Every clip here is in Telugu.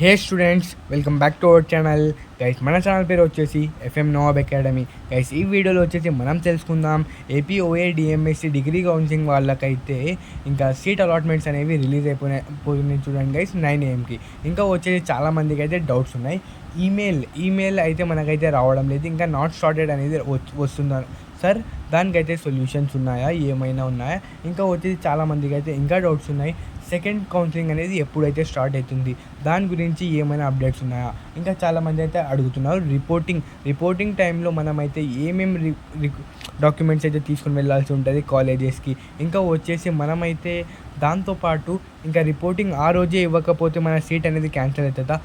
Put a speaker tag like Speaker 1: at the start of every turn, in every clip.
Speaker 1: Hey students, welcome back to our channel. Guys, మన ఛానల్ పేరు వచ్చేసి ఎఫ్ఎం నవాబ్ అకాడమీ. గైస్, ఈ వీడియోలో వచ్చేసి మనం తెలుసుకుందాం ఏపీ ఓఏ డిఎంఎస్సి డిగ్రీ కౌన్సిలింగ్ వాళ్ళకైతే ఇంకా సీట్ అలాట్మెంట్స్ అనేవి రిలీజ్ అయిపోయినాయి చూడండి గైస్, 9 AM. ఇంకా వచ్చేసి చాలామందికి అయితే డౌట్స్ ఉన్నాయి. ఈమెయిల్ అయితే మనకైతే రావడం లేదు, ఇంకా నాట్ స్టార్టెడ్ అనేది వస్తుందా సార్, దానికైతే సొల్యూషన్స్ ఉన్నాయా, ఏమైనా ఉన్నాయా? ఇంకా వచ్చేసి చాలామందికి అయితే ఇంకా డౌట్స్ ఉన్నాయి. సెకండ్ కౌన్సిలింగ్ అనేది ఎప్పుడైతే స్టార్ట్ అవుతుంది, దాని గురించి ఏమైనా అప్డేట్స్ ఉన్నాయా? ఇంకా చాలామంది అయితే అడుగుతున్నారు. రిపోర్టింగ్ టైంలో మనమైతే ఏమేమి డాక్యుమెంట్స్ అయితే తీసుకుని వెళ్ళాల్సి ఉంటుంది కాలేజెస్కి. ఇంకా వచ్చేసి మనమైతే దాంతోపాటు ఇంకా రిపోర్టింగ్ ఆ రోజే ఇవ్వకపోతే మన సీట్ అనేది క్యాన్సిల్ అవుతుందా,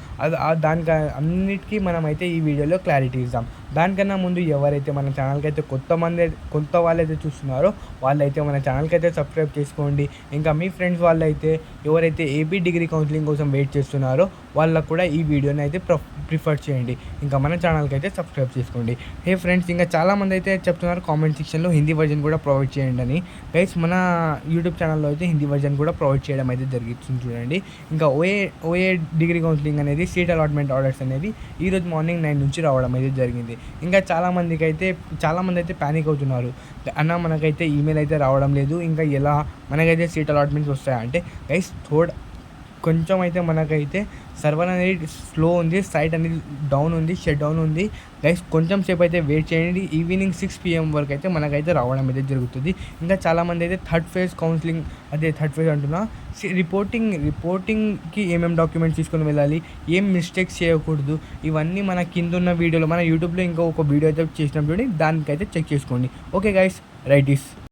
Speaker 1: దానికి అన్నిటికీ మనమైతే ఈ వీడియోలో క్లారిటీ ఇద్దాం. దానికన్నా ముందు ఎవరైతే మన ఛానల్కి అయితే కొత్త వాళ్ళైతే చూస్తున్నారో వాళ్ళైతే మన ఛానల్కి అయితే సబ్స్క్రైబ్ చేసుకోండి. ఇంకా మీ ఫ్రెండ్స్ వాళ్ళైతే ఎవరైతే ఏపీ డిగ్రీ కౌన్సిలింగ్ కోసం వెయిట్ చేస్తున్నారో వాళ్ళకు కూడా ఈ వీడియోని అయితే ప్రిఫర్ చేయండి. ఇంకా మన ఛానల్కి అయితే సబ్స్క్రైబ్ చేసుకోండి. హే ఫ్రెండ్స్, ఇంకా చాలామంది అయితే చెప్తున్నారు కామెంట్ సెక్షన్లో హిందీ వర్జన్ కూడా ప్రొవైడ్ చేయండి అని. గైస్, మన యూట్యూబ్ ఛానల్లో అయితే హిందీ వర్జన్ కూడా ప్రొవైడ్ చేయడం అయితే జరుగుతుంది చూడండి. ఇంకా ఓఏ డిగ్రీ కౌన్సిలింగ్ అనేది సీట్ అలాట్మెంట్ ఆర్డర్స్ అనేది ఈరోజు మార్నింగ్ 9 నుంచి రావడం అయితే జరిగింది. ఇంకా చాలామంది అయితే ప్యానిక్ అవుతున్నారు. అన్న, మనకైతే ఈమెయిల్ అయితే రావడం లేదు, ఇంకా ఎలా మనకైతే సీట్ అలాట్మెంట్స్ వస్తాయా అంటే గైస్, కొంచెం అయితే మనకైతే సర్వర్ అనేది స్లో ఉంది, సైట్ అనేది డౌన్ ఉంది, షట్ డౌన్ ఉంది. గైస్, కొంచెం సేపు అయితే వెయిట్ చేయండి. ఈవినింగ్ 6 PM వరకు అయితే మనకైతే రావడం అయితే జరుగుతుంది. ఇంకా చాలామంది అయితే థర్డ్ ఫేజ్ అంటున్నా, రిపోర్టింగ్కి ఏమేమి డాక్యుమెంట్స్ తీసుకొని వెళ్ళాలి, ఏం మిస్టేక్స్ చేయకూడదు, ఇవన్నీ మన కింద ఉన్న వీడియోలో మన యూట్యూబ్లో ఒక వీడియో అయితే చేసినప్పుడు దానికైతే చెక్ చేసుకోండి. Okay guys, right is